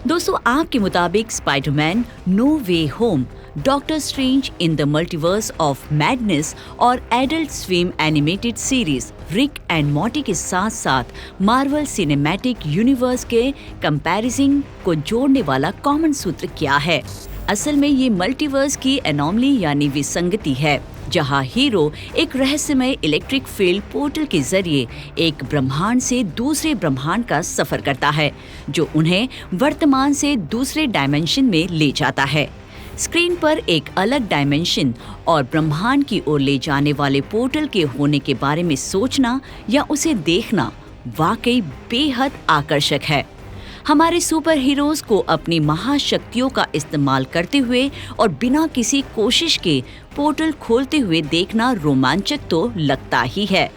दोस्तों, आपके मुताबिक Spiderman No Way Home, Doctor Strange in the Multiverse of Madness और Adult Swim animated series Rick and Morty के साथ साथ मार्वल सिनेमैटिक यूनिवर्स के कंपैरिजन को जोड़ने वाला कॉमन सूत्र क्या है? असल में ये मल्टीवर्स की एनोमली यानी विसंगति है, जहां हीरो एक रहस्यमय इलेक्ट्रिक फील्ड पोर्टल के जरिए एक ब्रह्मांड से दूसरे ब्रह्मांड का सफर करता है, जो उन्हें वर्तमान से दूसरे डायमेंशन में ले जाता है। स्क्रीन पर एक अलग डायमेंशन और ब्रह्मांड की ओर ले जाने वाले पोर्टल के होने के बारे में सोचना या उसे देखना वाकई बेहद आकर्षक है। हमारे सुपर हीरोज को अपनी महाशक्तियों का इस्तेमाल करते हुए और बिना किसी कोशिश के पोर्टल खोलते हुए देखना रोमांचक तो लगता ही है।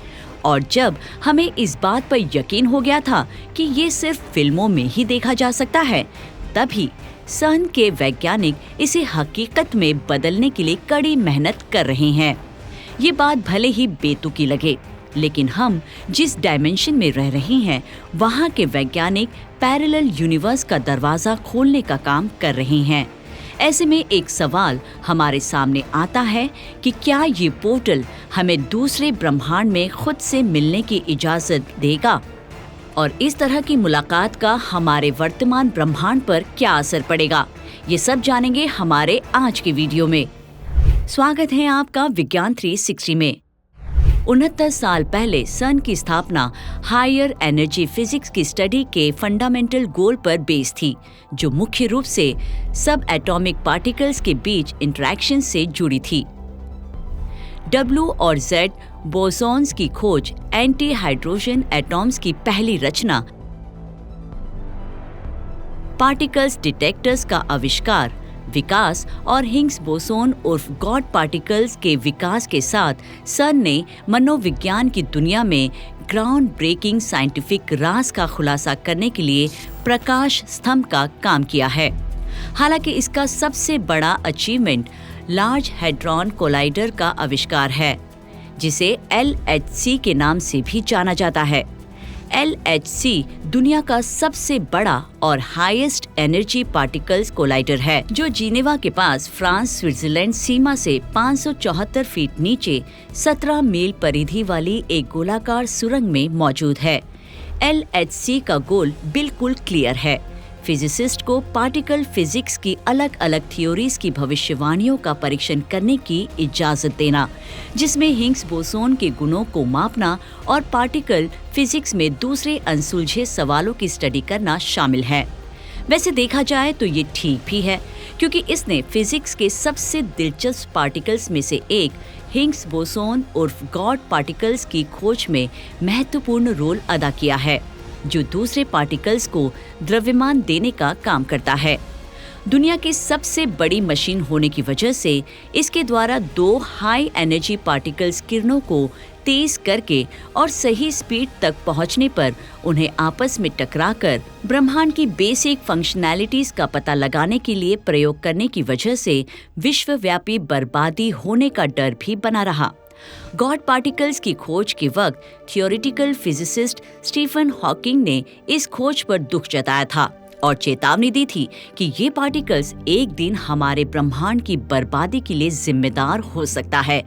और जब हमें इस बात पर यकीन हो गया था कि ये सिर्फ फिल्मों में ही देखा जा सकता है, तभी सन के वैज्ञानिक इसे हकीकत में बदलने के लिए कड़ी मेहनत कर रहे हैं। ये बात भले ही बेतुकी लगे, लेकिन हम जिस डायमेंशन में रह रहे हैं वहाँ के वैज्ञानिक पैरेलल यूनिवर्स का दरवाजा खोलने का काम कर रहे हैं। ऐसे में एक सवाल हमारे सामने आता है कि क्या ये पोर्टल हमें दूसरे ब्रह्मांड में खुद से मिलने की इजाजत देगा? और इस तरह की मुलाकात का हमारे वर्तमान ब्रह्मांड पर क्या असर पड़ेगा? ये सब जानेंगे हमारे आज के वीडियो में। स्वागत है आपका विज्ञान 360 में। 69 साल पहले सन की स्थापना हायर एनर्जी फिजिक्स की स्टडी के फंडामेंटल गोल पर बेस थी, जो मुख्य रूप से सब एटॉमिक पार्टिकल्स के बीच इंटरैक्शन से जुड़ी थी। W और Z बोसॉन्स की खोज, एंटी हाइड्रोजन एटॉम्स की पहली रचना, पार्टिकल्स डिटेक्टर्स का आविष्कार, विकास और हिग्स बोसोन उर्फ गॉड पार्टिकल्स के विकास के साथ सन ने मनोविज्ञान की दुनिया में ग्राउंड ब्रेकिंग साइंटिफिक राज का खुलासा करने के लिए प्रकाश स्तंभ का काम किया है। हालांकि इसका सबसे बड़ा अचीवमेंट लार्ज हैड्रॉन कोलाइडर का आविष्कार है, जिसे LHC के नाम से भी जाना जाता है। LHC दुनिया का सबसे बड़ा और हाईएस्ट एनर्जी पार्टिकल्स कोलाइडर है, जो जिनेवा के पास फ्रांस स्विट्जरलैंड सीमा से 574 फीट नीचे 17 मील परिधि वाली एक गोलाकार सुरंग में मौजूद है। LHC का गोल बिल्कुल क्लियर है, फिजिसिस्ट को पार्टिकल फिजिक्स की अलग अलग थ्योरीज की भविष्यवाणियों का परीक्षण करने की इजाजत देना, जिसमें हिग्स बोसोन के गुणों को मापना और पार्टिकल फिजिक्स में दूसरे अनसुलझे सवालों की स्टडी करना शामिल है। वैसे देखा जाए तो ये ठीक भी है, क्योंकि इसने फिजिक्स के सबसे दिलचस्प पार्टिकल्स में से एक हिग्स बोसोन उर्फ गॉड पार्टिकल्स की खोज में महत्वपूर्ण रोल अदा किया है, जो दूसरे पार्टिकल्स को द्रव्यमान देने का काम करता है। दुनिया की सबसे बड़ी मशीन होने की वजह से इसके द्वारा 2 हाई एनर्जी पार्टिकल्स किरणों को तेज करके और सही स्पीड तक पहुंचने पर उन्हें आपस में टकराकर ब्रह्मांड की बेसिक फंक्शनैलिटीज का पता लगाने के लिए प्रयोग करने की वजह से विश्वव्यापी बर्बादी होने का डर भी बना रहा। गॉड पार्टिकल्स की खोज के वक्त थियोरेटिकल फिजिसिस्ट स्टीफन हॉकिंग ने इस खोज पर दुख जताया था और चेतावनी दी थी कि ये पार्टिकल्स एक दिन हमारे ब्रह्मांड की बर्बादी के लिए जिम्मेदार हो सकता है।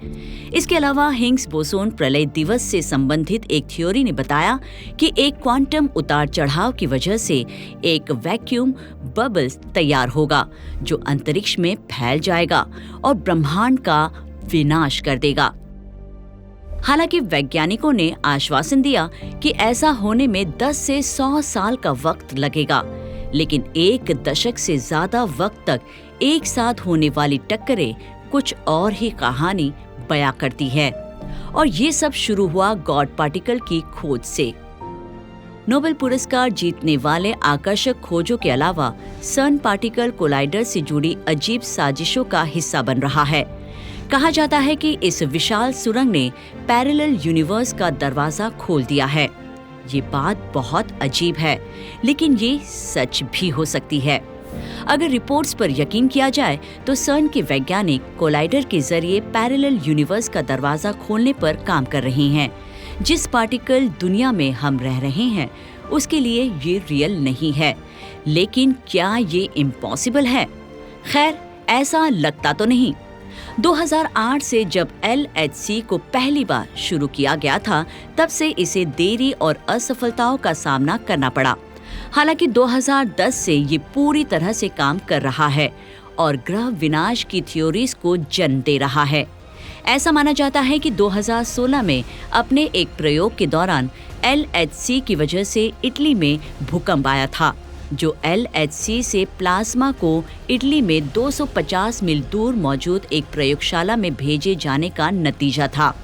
इसके अलावा हिग्स बोसोन प्रलय दिवस से संबंधित एक थ्योरी ने बताया कि एक क्वांटम उतार चढ़ाव की वजह से एक वैक्यूम बबल तैयार होगा, जो अंतरिक्ष में फैल जाएगा और ब्रह्मांड का विनाश कर देगा। हालांकि वैज्ञानिकों ने आश्वासन दिया कि ऐसा होने में 10 से 100 साल का वक्त लगेगा, लेकिन 1 दशक से ज्यादा वक्त तक एक साथ होने वाली टक्करें कुछ और ही कहानी बयां करती है। और ये सब शुरू हुआ गॉड पार्टिकल की खोज से। नोबेल पुरस्कार जीतने वाले आकर्षक खोजों के अलावा सन पार्टिकल कोलाइडर से जुड़ी अजीब साजिशों का हिस्सा बन रहा है। कहा जाता है कि इस विशाल सुरंग ने पैरेलल यूनिवर्स का दरवाजा खोल दिया है। ये बात बहुत अजीब है, लेकिन ये सच भी हो सकती है। अगर रिपोर्ट्स पर यकीन किया जाए तो सन के वैज्ञानिक कोलाइडर के जरिए पैरेलल यूनिवर्स का दरवाजा खोलने पर काम कर रहे हैं, जिस पार्टिकल दुनिया में हम रह रहे हैं उसके लिए ये रियल नहीं है। लेकिन क्या ये इम्पॉसिबल है? खैर, ऐसा लगता तो नहीं। 2008 से जब LHC को पहली बार शुरू किया गया था, तब से इसे देरी और असफलताओं का सामना करना पड़ा। हालांकि 2010 से ये पूरी तरह से काम कर रहा है और ग्रह विनाश की थ्योरीज को जन्म दे रहा है। ऐसा माना जाता है कि 2016 में अपने एक प्रयोग के दौरान LHC की वजह से इटली में भूकंप आया था, जो LHC से प्लाज्मा को इटली में 250 मील दूर मौजूद एक प्रयोगशाला में भेजे जाने का नतीजा था।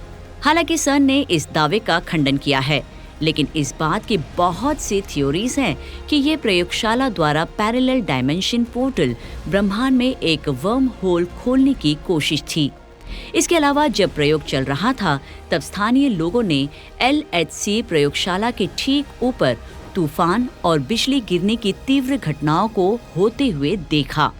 हालांकि सन ने इस दावे का खंडन किया है, लेकिन इस बात की बहुत सी थ्योरीज हैं कि ये प्रयोगशाला द्वारा पैरेलल डायमेंशन पोर्टल ब्रह्मांड में एक वर्म होल खोलने की कोशिश थी। इसके अलावा जब प्रयोग चल रहा था, तब स्थानीय लोगों ने LHC प्रयोगशाला के ठीक ऊपर तूफान और बिजली गिरने की तीव्र घटनाओं को होते हुए देखा।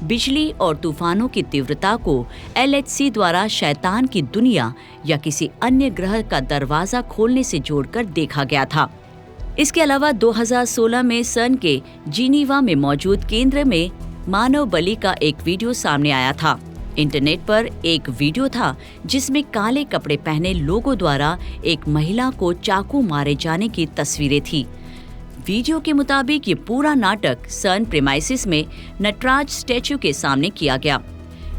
बिजली और तूफानों की तीव्रता को LHC द्वारा शैतान की दुनिया या किसी अन्य ग्रह का दरवाजा खोलने से जोड़कर देखा गया था। इसके अलावा 2016 में सन के जिनीवा में मौजूद केंद्र में मानव बलि का एक वीडियो सामने आया था। इंटरनेट पर एक वीडियो था जिसमें काले कपड़े पहने लोगों द्वारा एक महिला को चाकू मारे जाने की तस्वीरें थी। वीडियो के मुताबिक ये पूरा नाटक सन प्रेमाइसिस में नटराज स्टैच्यू के सामने किया गया।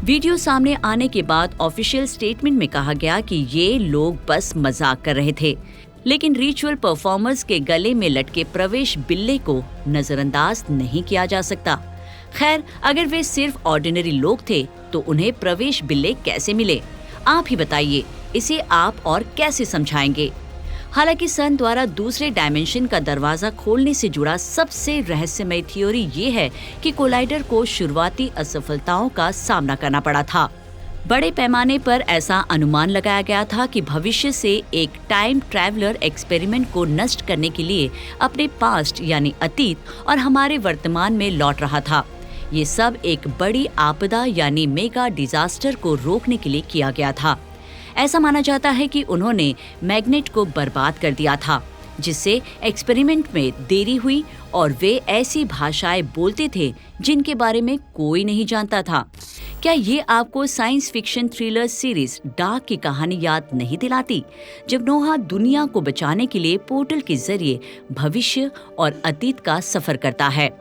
वीडियो सामने आने के बाद ऑफिशियल स्टेटमेंट में कहा गया कि ये लोग बस मजाक कर रहे थे, लेकिन रिचुअल परफॉर्मर्स के गले में लटके प्रवेश बिल्ले को नजरअंदाज नहीं किया जा सकता। खैर, अगर वे सिर्फ ऑर्डिनरी लोग थे तो उन्हें प्रवेश बिल्ले कैसे मिले? आप ही बताइए, इसे आप और कैसे समझाएंगे? हालांकि सन द्वारा दूसरे डायमेंशन का दरवाजा खोलने से जुड़ा सबसे रहस्यमय थ्योरी ये है कि कोलाइडर को शुरुआती असफलताओं का सामना करना पड़ा था। बड़े पैमाने पर ऐसा अनुमान लगाया गया था कि भविष्य से एक टाइम ट्रैवलर एक्सपेरिमेंट को नष्ट करने के लिए अपने पास्ट यानी अतीत और हमारे वर्तमान में लौट रहा था। ये सब एक बड़ी आपदा यानी मेगा डिजास्टर को रोकने के लिए किया गया था। ऐसा माना जाता है कि उन्होंने मैग्नेट को बर्बाद कर दिया था, जिससे एक्सपेरिमेंट में देरी हुई और वे ऐसी भाषाएं बोलते थे जिनके बारे में कोई नहीं जानता था। क्या ये आपको science fiction thriller series dark की कहानी याद नहीं दिलाती, जब नोहा दुनिया को बचाने के लिए पोर्टल के जरिए भविष्य और अतीत का सफर करता है?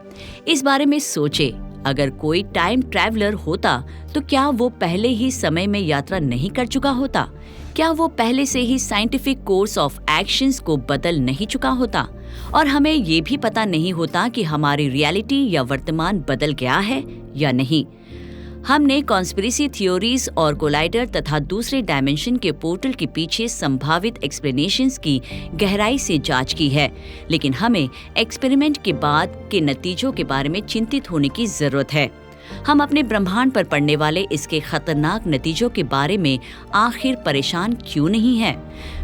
इस बारे में सोचे, अगर कोई टाइम ट्रैवलर होता तो क्या वो पहले ही समय में यात्रा नहीं कर चुका होता? क्या वो पहले से ही साइंटिफिक कोर्स ऑफ एक्शंस को बदल नहीं चुका होता? और हमें ये भी पता नहीं होता कि हमारी रियलिटी या वर्तमान बदल गया है या नहीं। हमने कॉन्स्पिरेसी थ्योरीज और कोलाइडर तथा दूसरे डायमेंशन के पोर्टल के पीछे संभावित एक्सप्लेनेशंस की गहराई से जांच की है, लेकिन हमें एक्सपेरिमेंट के बाद के नतीजों के बारे में चिंतित होने की जरूरत है। हम अपने ब्रह्मांड पर पड़ने वाले इसके खतरनाक नतीजों के बारे में आखिर परेशान क्यों नहीं हैं?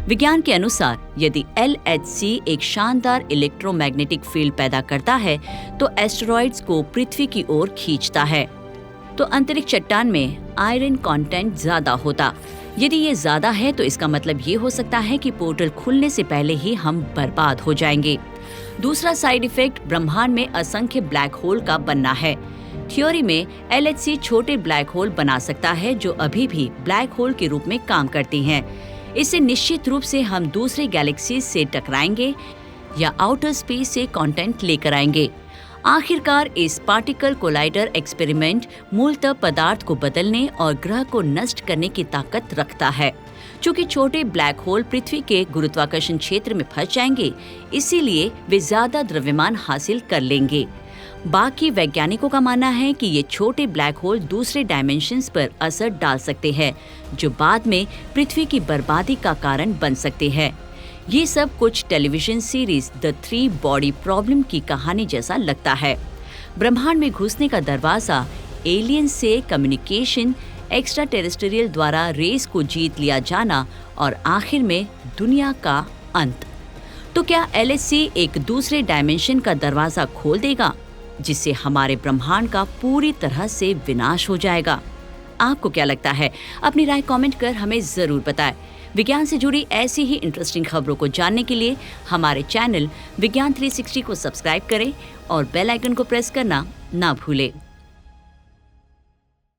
विज्ञान के अनुसार यदि LHC एक शानदार इलेक्ट्रोमैग्नेटिक फील्ड पैदा करता है तो एस्टेरॉइड्स को पृथ्वी की ओर खींचता है, तो अंतरिक्ष चट्टान में आयरन कंटेंट ज्यादा होता। यदि ये ज्यादा है तो इसका मतलब ये हो सकता है कि पोर्टल खुलने से पहले ही हम बर्बाद हो जाएंगे। दूसरा साइड इफेक्ट ब्रह्मांड में असंख्य ब्लैक होल का बनना है। थ्योरी में LHC छोटे ब्लैक होल बना सकता है जो अभी भी ब्लैक होल के रूप में काम करती हैं। इससे निश्चित रूप से हम दूसरे गैलेक्सीज से टकराएंगे या आउटर स्पेस से कंटेंट लेकर आएंगे। आखिरकार इस पार्टिकल कोलाइडर एक्सपेरिमेंट मूलतः पदार्थ को बदलने और ग्रह को नष्ट करने की ताकत रखता है। चूंकि छोटे ब्लैक होल पृथ्वी के गुरुत्वाकर्षण क्षेत्र में फंस जाएंगे, इसीलिए वे ज्यादा द्रव्यमान हासिल कर लेंगे। बाकी वैज्ञानिकों का मानना है कि ये छोटे ब्लैक होल दूसरे डायमेंशंस पर असर डाल सकते हैं, जो बाद में पृथ्वी की बर्बादी का कारण बन सकते हैं। ये सब कुछ television series the 3 body problem की कहानी जैसा लगता है। ब्रह्मांड में घुसने का दरवाजा, एलियन से कम्युनिकेशन, एक्स्ट्रा टेरेस्ट्रियल द्वारा रेस को जीत लिया जाना और आखिर में दुनिया का अंत। तो क्या LHC एक दूसरे डायमेंशन का दरवाजा खोल देगा, जिससे हमारे ब्रह्मांड का पूरी तरह से विनाश हो जाएगा? आपको क्या लगता है? अपनी राय कमेंट कर हमें जरूर बताएं। विज्ञान से जुड़ी ऐसी ही इंटरेस्टिंग खबरों को जानने के लिए हमारे चैनल विज्ञान 360 को सब्सक्राइब करें और बेल आइकन को प्रेस करना ना भूलें।